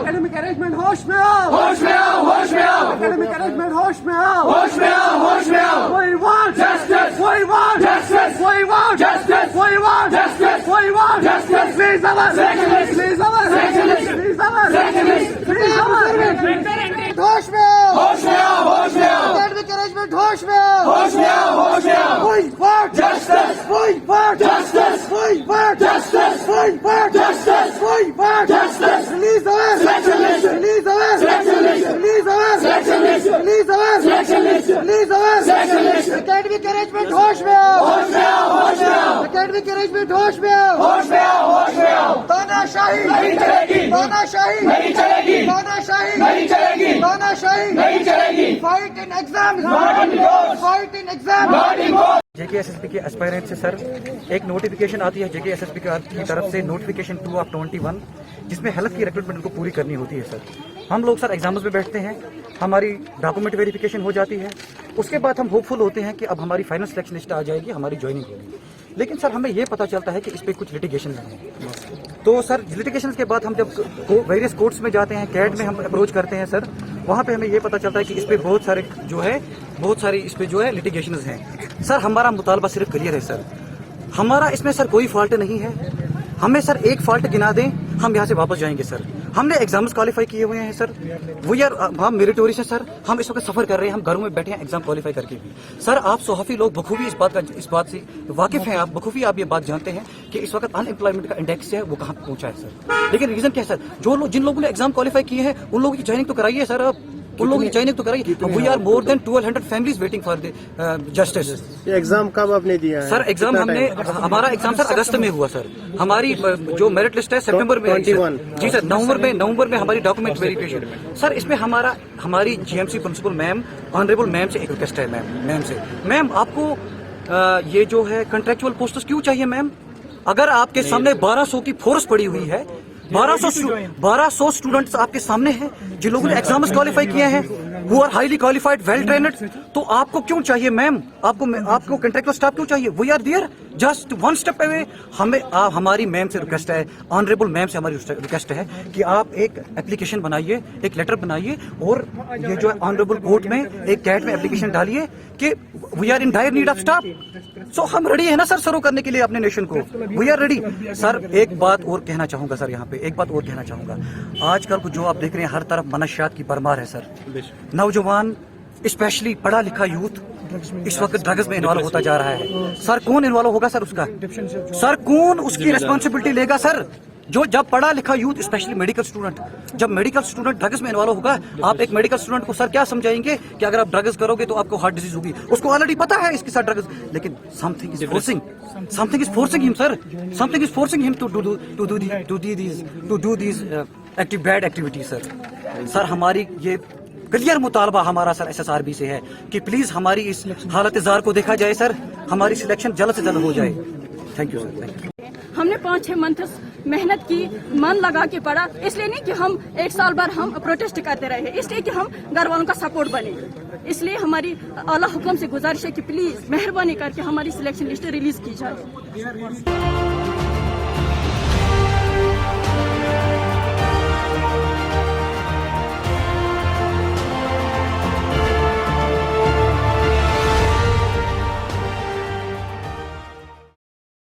Academic arrangement होश में आओ, होश में आओ, होश में आओ, एकेडमिक अरेंजमेंट होश में आओ, होश में आओ, होश में आओ। We want Justice. We want Justice. We want Justice. We want Justice. We want Justice. Please our Secondist. Please our Secondist. Please our Secondist. Please our होश में आओ, होश में आओ, होश में आओ, एकेडमिक अरेंजमेंट होश में आओ, होश में आओ, होश में आओ। We want Justice. We want Justice. We want Justice. We want Justice. We want Justice. Release our Selection list. Release our Selection list. Release our Selection list. Release our Selection list. Release our Selection list. Academic arrangement होश में आओ, होश में आओ, होश में आओ, academic arrangement होश में आओ, होश में आओ, होश में आओ। तानाशाही नहीं चलेगी, तानाशाही नहीं चलेगी, तानाशाही नहीं चलेगी, तानाशाही नहीं चलेगी। Fight in exam Not in course. Fight in exam Not in course. JKSSP के एस्पायरेंट से सर एक नोटिफिकेशन आती है जेकेएसएसपी की तरफ से नोटिफिकेशन 2/21 जिसमें हेल्थ की रिक्रूटमेंट को पूरी करनी होती है सर। हम लोग सर एग्जाम्स में बैठते हैं, हमारी डॉक्यूमेंट वेरिफिकेशन हो जाती है, उसके बाद हम होपफुल होते हैं कि अब हमारी फाइनल सिलेक्शन लिस्ट आ जाएगी, हमारी ज्वाइनिंग होगी। लेकिन सर हमें ये पता चलता है कि इस पर कुछ लिटिगेशन है। तो सर लिटिगेशन के बाद हम जब वेरियस कोर्ट्स में जाते हैं, कैट में हम अप्रोच करते हैं सर, वहाँ पे हमें ये पता चलता है कि इस पे बहुत सारे इस पे जो है लिटिगेशन हैं। सर हमारा मुतालबा सिर्फ क्लियर है सर, हमारा इसमें सर कोई फॉल्ट नहीं है। हमें सर एक फॉल्ट गिना दें, हम यहाँ से वापस जाएंगे सर। हमने एग्जाम्स क्वालिफाई किए हुए हैं सर, हम मेरिटोरियस हैं सर। हम इस वक्त सफर कर रहे हैं, हम घरों में बैठे हैं एग्जाम क्वालिफाई करके भी। सर आप सहाफी लोग बखूबी इस बात से वाकिफ हैं, आप बखूबी आप ये बात जानते हैं कि इस वक्त अनएम्प्लॉयमेंट का इंडेक्स है वो कहाँ पहुंचा है सर। लेकिन रीजन क्या है सर, जिन लोगों ने एग्जाम क्वालिफाई किए हैं उन लोगों की ज्वाइनिंग तो कराइए सर, आप उन लोगों की ज्वाइनिंग तो कराइए। We are more than 1200 families waiting for the justice. Exam कब आपने दिया है? सर एग्जाम हमारा एग्जाम सर अगस्त में हुआ सर। हमारी जो मेरिट लिस्ट है सितंबर में आई सर। जी सर, नवंबर में हमारी डॉक्यूमेंट वेरिफिकेशन। सर इसमें हमारी GMC principal ma'am, honourable ma'am से एक रिक्वेस्ट है मैम आपको ये जो है कंट्रेक्चुअल पोस्ट्स क्यों चाहिए मैम? अगर आपके सामने 1200 की फोर्स पड़ी हुई है, 1200 स्टूडेंट्स आपके सामने हैं जिन लोगों ने एग्जाम्स क्वालिफाई किए हैं, who are highly qualified, well trained, तो आपको क्यों चाहिए मैम? आपको कंट्रेक्चुअल स्टाफ क्यों चाहिए? We are there just one step away. हमारी मैम से रिक्वेस्ट है, ऑनरेबल मैम से हमारी रिक्वेस्ट है कि आप एक एप्लीकेशन बनाइए, एक लेटर बनाइए और ये जो है ऑनरेबल कोर्ट में एक कैट में एप्लीकेशन डालिए कि we are in dire need of staff. So हम रेडी है ना सर सर्व करने के लिए अपने नेशन को, वी आर रेडी। सर एक बात और कहना चाहूंगा सर, यहाँ पे एक बात और कहना चाहूंगा। आजकल को जो आप देख रहे हैं हर तरफ मनशियात की भरमार है सर। नौजवान स्पेशली पढ़ा लिखा यूथ इस वक्त ड्रग्स में इन्वॉल्व होता जा रहा है। सर कौन इन्वॉल्व होगा सर उसका? सर कौन उसकी रिस्पॉन्सिबिलिटी लेगा सर? जब पढ़ा लिखा youth specially medical student drugs में इन्वॉल्व होगा, आप एक मेडिकल स्टूडेंट को सर क्या समझाएंगे कि अगर आप ड्रग्स करोगे तो आपको हार्ट डिजीज होगी? उसको ऑलरेडी पता है इसके साथ ड्रग्स, लेकिन something is forcing him sir, something is forcing him to do these bad activities sir. हमारी ये क्लियर मुतालबा हमारा सर SSRB से है कि प्लीज हमारी इस हालत जार को देखा जाए सर, हमारी सिलेक्शन जल्द से जल्द हो जाए। Thank you sir, thank you. हमने 5-6 मंथ मेहनत की, मन लगा के पढ़ा, इसलिए नहीं कि हम 1 साल भर हम प्रोटेस्ट करते रहे, इसलिए कि हम घर वालों का सपोर्ट बने। इसलिए हमारी आला हुक्म से गुजारिश है कि प्लीज मेहरबानी करके हमारी सिलेक्शन लिस्ट रिलीज की जाए।